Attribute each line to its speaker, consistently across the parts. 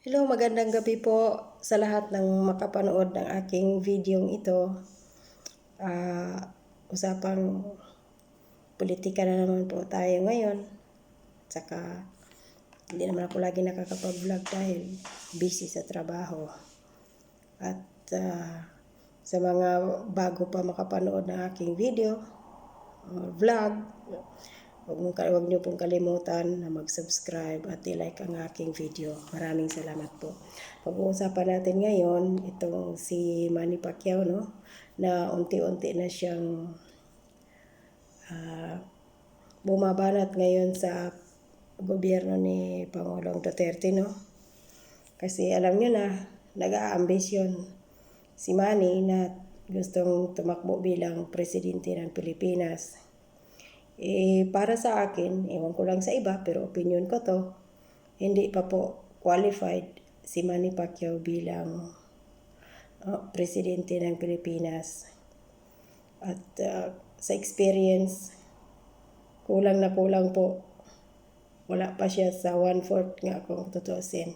Speaker 1: Hello, magandang gabi po sa lahat ng makapanood ng aking videong ito. Usapang politika na naman po tayo ngayon. Tsaka hindi naman ako lagi nakakapag-vlog dahil busy sa trabaho. At sa mga bago pa makapanood ng aking video or vlog, huwag niyo pong kalimutan na mag-subscribe at i-like ang aking video. Maraming salamat po. Pag-uusapan natin ngayon itong si Manny Pacquiao, no? Na unti-unti na siyang bumabanat ngayon sa gobyerno ni Pangulong Duterte, no? Kasi alam niyo na, nag-aambisyon si Manny na gustong tumakbo bilang presidente ng Pilipinas. Para sa akin, ewan ko lang sa iba, pero opinion ko to, hindi pa po qualified si Manny Pacquiao bilang presidente ng Pilipinas. At sa experience, kulang na kulang po. Wala pa siya sa 1/4 nga kung tutuusin.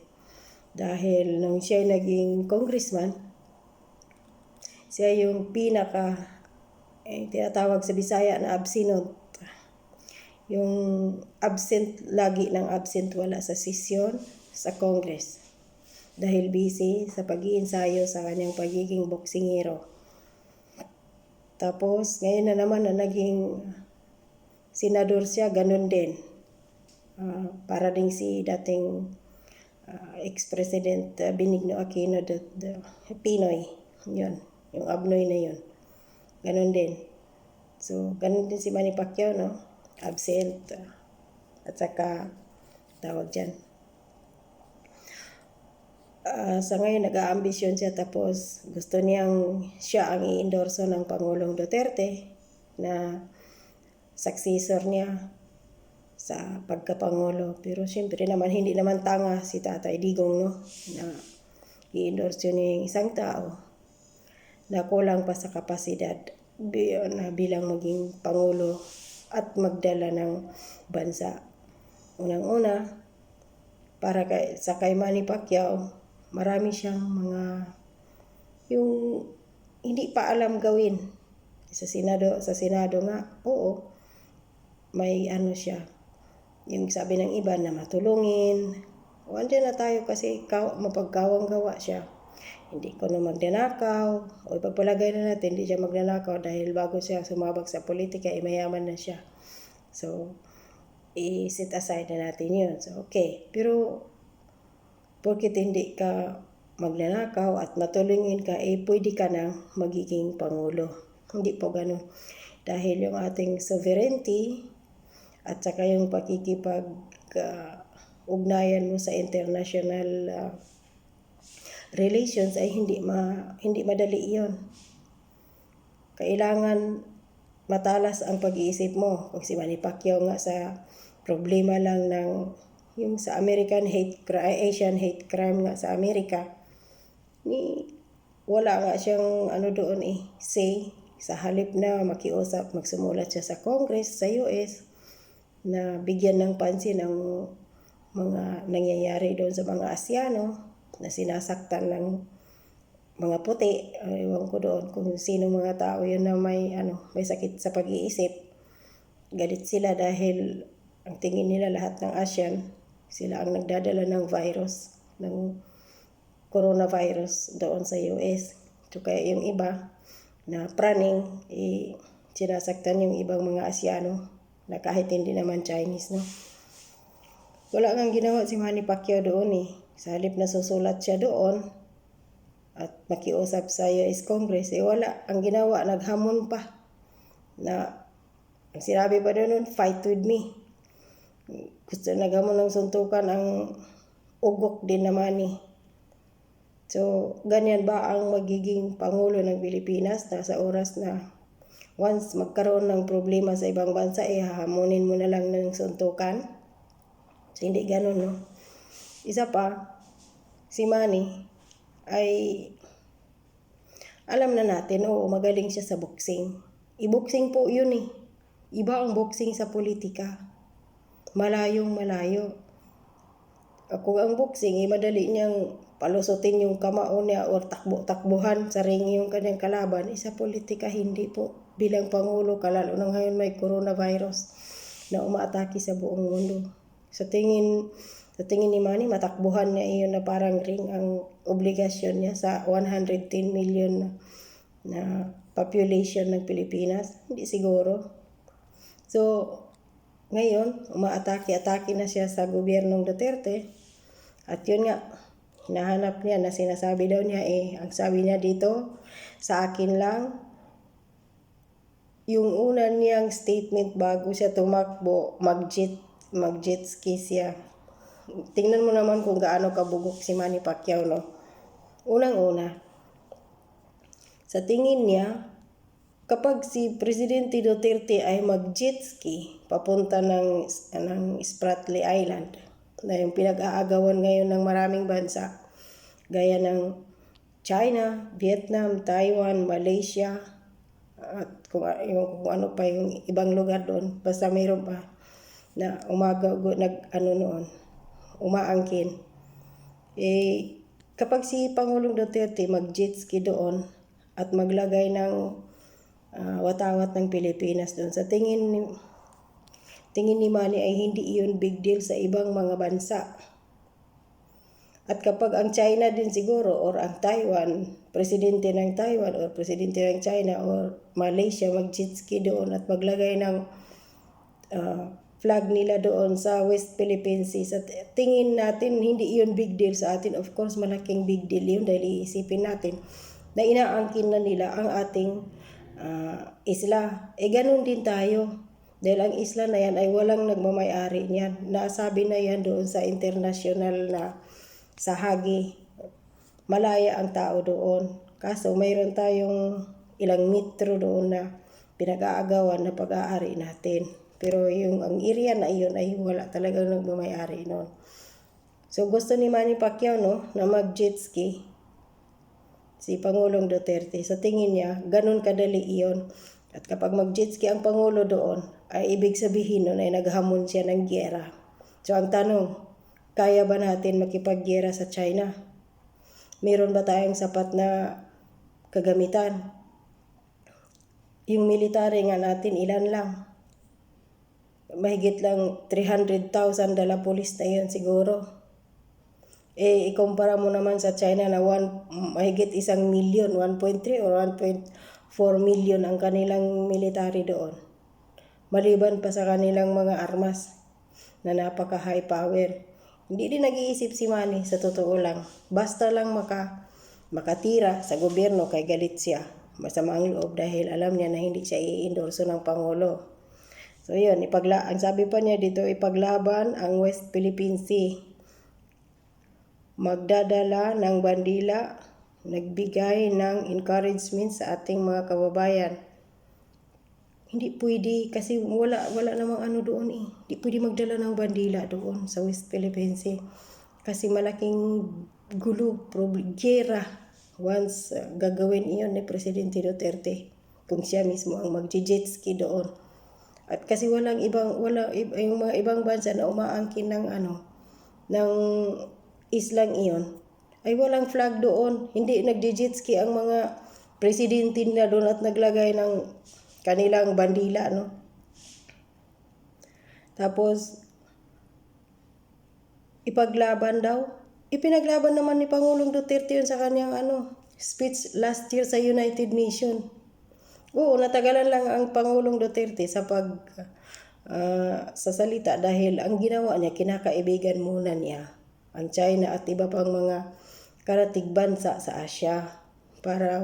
Speaker 1: Dahil nung siya naging congressman, siya yung tinatawag sa Bisaya na absent. Yung absent, lagi ng absent, wala sa sesyon sa Congress. Dahil busy sa pag-iinsayo sa kanyang pagiging boksingero. Tapos ngayon na naman na naging senador siya, ganun din. Para ding si dating ex-president Benigno Aquino Pinoy. Yun, yung Abnoy na yun. Ganun din. So, ganun din si Manny Pacquiao, no? Absent. At saka, tawag dyan. Sa ngayon, nag-aambisyon siya, tapos gusto niyang siya ang i-endorso ng Pangulong Duterte na successor niya sa pagkapangulo. Pero siyempre naman, hindi naman tanga si Tatay Digong, no? Na i-endorso niya yung isang tao na kulang pa sa kapasidad na bilang maging pangulo at magdala ng bansa. Unang-una, para sa kay Manny Pacquiao, marami siyang mga yung hindi pa alam gawin. Sa Senado nga, oo, may siya. Yung sabi ng iba na matulungin. O andyan na tayo kasi mapagkawang gawa siya. Hindi ko na magnanakaw. O ipagpalagay na natin, hindi siya magnanakaw dahil bago siya sumabak sa politika, mayaman na siya. So, i-set aside na natin yun. So, okay. Pero, porkit hindi ka magnanakaw at matulungin ka, pwede ka nang magiging pangulo. Hindi po ganun. Dahil yung ating sovereignty at saka yung pakikipag-ugnayan mo sa international relations ay hindi madali iyon. Kailangan matalas ang pag-iisip mo. Kung si Manny Pacquiao nga sa problema lang ng yung sa Asian hate crime nga sa Amerika, wala nga siyang doon say. Sa halip na makiusap, magsumulat siya sa Congress, sa US, na bigyan ng pansin ang mga nangyayari doon sa mga Asyano na sinasaktan ng mga puti. Ewan ko doon kung sino mga tao yun na may sakit sa pag-iisip. Galit sila dahil ang tingin nila lahat ng Asian, sila ang nagdadala ng virus, ng coronavirus doon sa US. So kaya yung iba na praning, sinasaktan yung ibang mga Asyano na kahit hindi naman Chinese, no? Wala kang ginawa si Manny Pacquiao doon Sa halip na susulat siya doon at makiusap sa US Congress, wala. Ang ginawa, naghamon pa. Na, ang sinabi pa doon, fight with me. Gusto naghamon ng suntukan ang ugok din naman So, ganyan ba ang magiging Pangulo ng Pilipinas na sa oras na once magkaroon ng problema sa ibang bansa, hahamunin mo na lang ng suntukan? So, hindi ganun, no? Isa pa, si Manny ay alam na natin, magaling siya sa boxing. I-boxing po yun Iba ang boxing sa politika. Malayong malayo. kung ang boxing, madali niyang palusutin yung kamao niya or takbo-takbuhan sa ring yung kanyang kalaban. Isa politika, hindi po. Bilang Pangulo, kalalo na ngayon may coronavirus na umaatake sa buong mundo. Sa tingin ni Manny, matakbuhan niya iyon na parang ring ang obligasyon niya sa 110 million na population ng Pilipinas. Hindi siguro. So, ngayon, umaatake-atake na siya sa gobyernong Duterte. At yun nga, hinahanap niya na sinasabi daw niya ang sabi niya dito, sa akin lang, yung una niyang statement bago siya tumakbo, mag-jet ski siya. Tingnan mo naman kung gaano kabugok si Manny Pacquiao, no? Unang-una, sa tingin niya, kapag si Presidente Duterte ay mag-jet ski papunta ng Spratly Island, na yung pinag-aagawan ngayon ng maraming bansa, gaya ng China, Vietnam, Taiwan, Malaysia, at kung ano pa yung ibang lugar doon, basta mayroon pa na umaangkin. Kapag si Pangulong Duterte mag-jet ski doon at maglagay ng watawat ng Pilipinas doon, sa tingin ni Manny ay hindi iyon big deal sa ibang mga bansa. At kapag ang China din siguro or ang Taiwan, presidente ng Taiwan or presidente ng China or Malaysia mag-jet ski doon at maglagay ng flag nila doon sa West Philippine Sea, sa tingin natin hindi iyon big deal sa atin. Of course, malaking big deal yun dahil iisipin natin na inaangkin na nila ang ating isla. Ganun din tayo. Dahil ang isla na yan ay walang nagmamayari niyan. Nasabi na yan doon sa international na sa Hague. Malaya ang tao doon. Kaso mayroon tayong ilang metro doon na pinag-aagawan na pag-aari natin. Pero ang area na iyon ay wala talagang nagmamayari noon. So gusto ni Manny Pacquiao, no, na mag-jet ski si Pangulong Duterte. Sa tingin niya, ganun kadali iyon. At kapag mag-jet ski ang Pangulo doon, ay ibig sabihin nun ay naghamon siya ng gyera. So ang tanong, kaya ba natin makipaggyera sa China? Meron ba tayong sapat na kagamitan? Yung military nga natin, ilan lang? Mahigit lang 300,000 dala pulis na yun siguro. Ikumpara mo naman sa China na mahigit 1 million, 1.3 or 1.4 million ang kanilang military doon. Maliban pa sa kanilang mga armas na napaka high power. Hindi din nag-iisip si Manny, sa totoo lang. Basta lang makatira sa gobyerno kay galit siya. Masama ang loob dahil alam niya na hindi siya i-endorso ng Pangulo. So yun, ang sabi pa niya dito, ipaglaban ang West Philippine Sea. Magdadala ng bandila, nagbigay ng encouragement sa ating mga kababayan. Hindi pwede kasi wala namang ano doon . Hindi pwede magdala ng bandila doon sa West Philippine Sea. Kasi malaking gulo, gyera once gagawin iyon ni Presidente Duterte kung siya mismo ang mag-jet ski doon. At kasi yung mga ibang bansa na umaangkin ng islang iyon ay walang flag doon. Hindi nag-jet ski ang mga presidente nila doon at naglagay ng kanilang bandila, no? Tapos ipaglaban daw. Ipinaglaban naman ni Pangulong Duterte yun sa kanyang speech last year sa United Nations. Oo, natagalan lang ang Pangulong Duterte sa sa salita dahil ang ginawa niya, kinakaibigan muna niya ang China at iba pang mga karatig bansa sa Asia para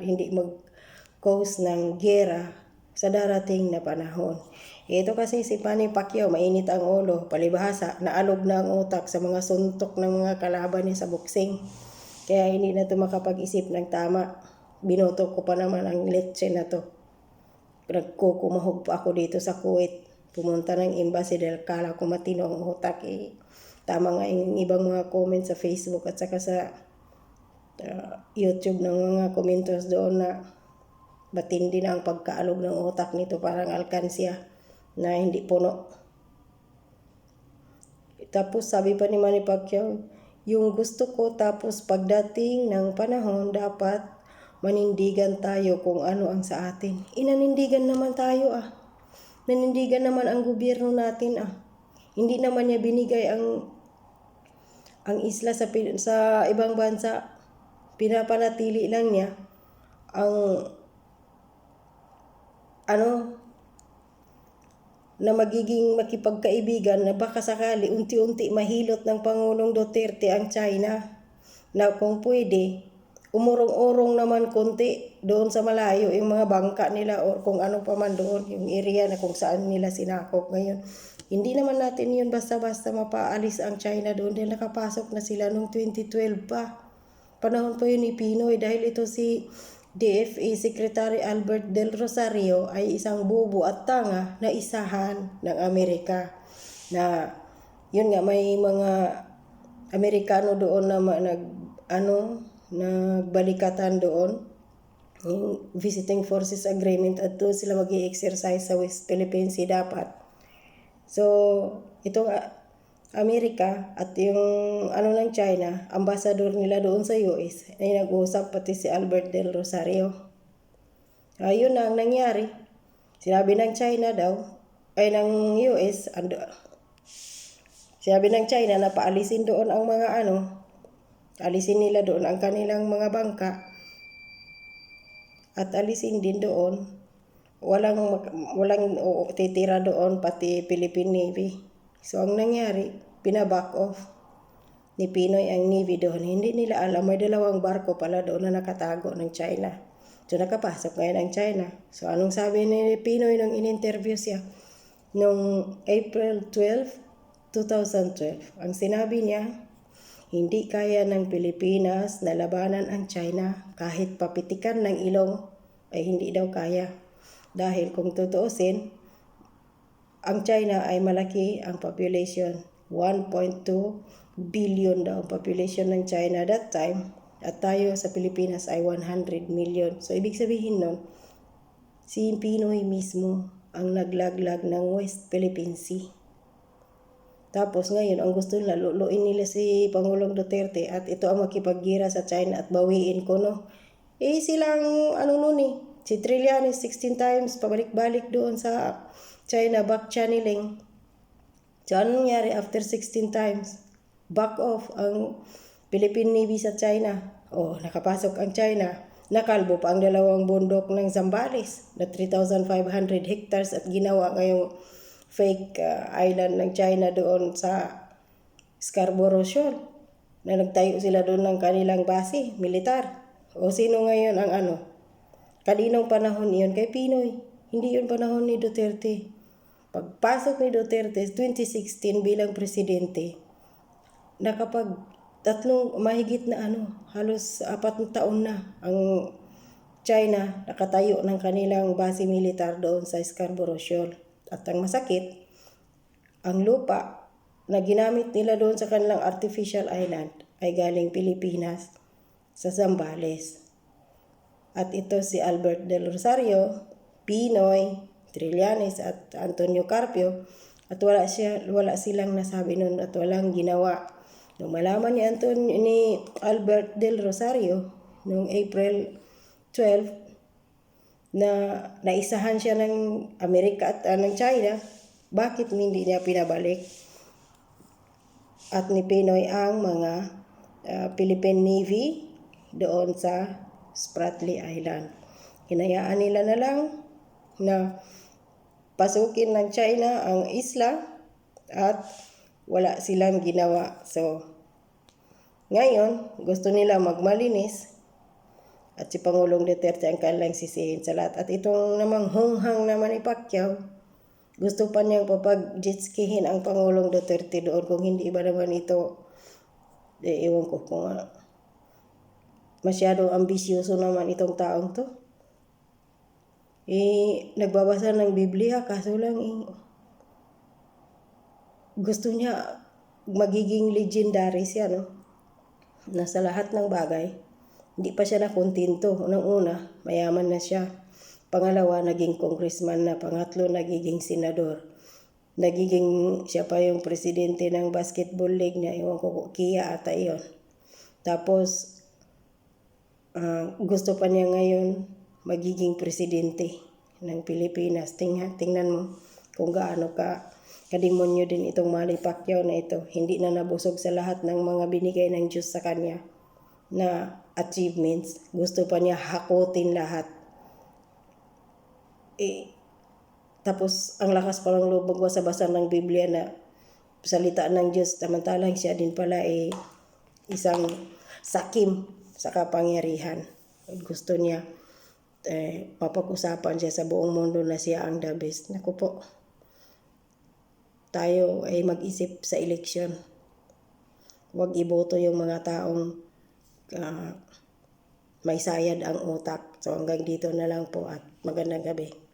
Speaker 1: hindi mag-cause ng gera sa darating na panahon. Ito kasi si Manny Pacquiao, mainit ang ulo, palibhasa, naalog na ang utak sa mga suntok ng mga kalaban niya sa boxing. Kaya hindi na ito makapag-isip ng tama. Binoto ko pa naman ang letse na to. Nagkukumahog pa ako dito sa Kuwait. Pumunta ng embassy dahil kala ko matino ang utak. Tama nga yung ibang mga comments sa Facebook at saka sa YouTube ng mga commenters doon na matindi na ang pagkaalog ng utak nito, parang alkansya na hindi puno. Tapos sabi pa ni Manny Pacquiao, yung gusto ko tapos pagdating ng panahon dapat manindigan tayo kung ano ang sa atin. Inanindigan naman tayo Nanindigan naman ang gobyerno natin Hindi naman niya binigay ang isla sa ibang bansa. Pinapanatili lang niya ang na magiging makipagkaibigan na baka sakali unti-unti mahilot ng Pangulong Duterte ang China, na kung pwede umurong-urong naman konti doon sa malayo yung mga bangka nila o kung ano pa man doon, yung area na kung saan nila sinakop ngayon. Hindi naman natin yun basta-basta mapaalis ang China doon dahil nakapasok na sila noong 2012 pa. Panahon pa yun ni Pinoy dahil ito si DFA Secretary Albert Del Rosario ay isang bobo at tanga na isahan ng Amerika. Na yun nga, may mga Amerikano doon na nagbalikatan doon, yung Visiting Forces Agreement, at doon sila mag-i-exercise sa West Philippine Sea dapat. So, ito Amerika at yung ng China, ambassador nila doon sa US, ay nag-uusap pati si Albert Del Rosario. Ayun na ang nangyari. Sinabi ng China ng US, sinabi ng China na paalisin doon ang mga alisin nila doon ang kanilang mga bangka at alisin din doon walang titira doon pati Philippine Navy. So ang nangyari, pinaback off ni Pinoy ang Navy doon. Hindi nila alam may 2 barko pala doon na nakatago ng China. So nakapasok ngayon ang China. So anong sabi ni Pinoy nung in-interview siya noong April 12, 2012? Ang sinabi niya, hindi kaya ng Pilipinas na labanan ang China kahit papitikan ng ilong ay hindi daw kaya. Dahil kung tutuusin, ang China ay malaki ang population. 1.2 billion daw ang population ng China that time. At tayo sa Pilipinas ay 100 million. So ibig sabihin nun, si Pinoy mismo ang naglaglag ng West Philippine Sea. Tapos ngayon, ang gusto nila, luluin nila si Pangulong Duterte at ito ang makipaggira sa China at bawiin ko, no? Silang, si Trillanes 16 times, pabalik-balik doon sa China, back channeling. So, anong nangyari after 16 times? Back off ang Philippine Navy sa China. Nakapasok ang China. Nakalbo pa ang 2 bundok ng Zambales na 3,500 hectares at ginawa ngayong fake island ng China doon sa Scarborough Shoal na nagtayo sila doon ng kanilang base militar. Sino ngayon ang kaninong panahon iyon? Kay Pinoy. Hindi yun panahon ni Duterte. Pagpasok ni Duterte 2016 bilang presidente, nakapag mahigit na halos 4 taon na ang China nakatayo ng kanilang base militar doon sa Scarborough Shoal. At ang masakit, ang lupa na ginamit nila doon sa kanilang artificial island ay galing Pilipinas sa Zambales. At ito si Albert Del Rosario, Pinoy, Trillanes at Antonio Carpio, at wala silang nasabi noon at walang ginawa. Nung malaman ni Albert Del Rosario noong April 12 na naisahan siya ng Amerika at ng China, bakit hindi niya pinabalik at ni Pinoy ang mga Philippine Navy doon sa Spratly Island? Hinayaan nila na lang na pasukin ng China ang isla at wala silang ginawa. So, ngayon, gusto nila magmalinis at si Pangulong Duterte ang kanilang sisihin sa lahat. At itong namang hunghang naman ni Pacquiao, gusto pa niyang papag-jetskihin ang Pangulong Duterte doon. Kung hindi ba naman ito, ewan ko kung masyadong ambisyoso naman itong taong to. Nagbabasa ng Biblia, kaso lang gusto niya magiging legendary siya, no? Na sa lahat ng bagay. Hindi pa siya nakontento. Unang-una, mayaman na siya. Pangalawa, naging congressman na. Pangatlo, nagiging senador. nagiging siya pa yung presidente ng basketball league na iwan ko Kia ata yun. Tapos gusto pa niya ngayon magiging presidente ng Pilipinas. Tingnan mo kung gaano kademonyo din itong Manny Pacquiao na ito. Hindi na nabusog sa lahat ng mga binigay ng Diyos sa kanya na achievements. Gusto pa niya hakutin lahat. Tapos ang lakas pa ng loob magbasa-basa ng Biblia na salita ng Diyos, samantalang siya din pala isang sakim sa kapangyarihan. Gusto niya mapag-usapan siya sa buong mundo na siya ang the best. Naku po, tayo ay mag-isip sa eleksyon. Huwag iboto yung mga taong may sayad ang utak. So hanggang dito na lang po at magandang gabi.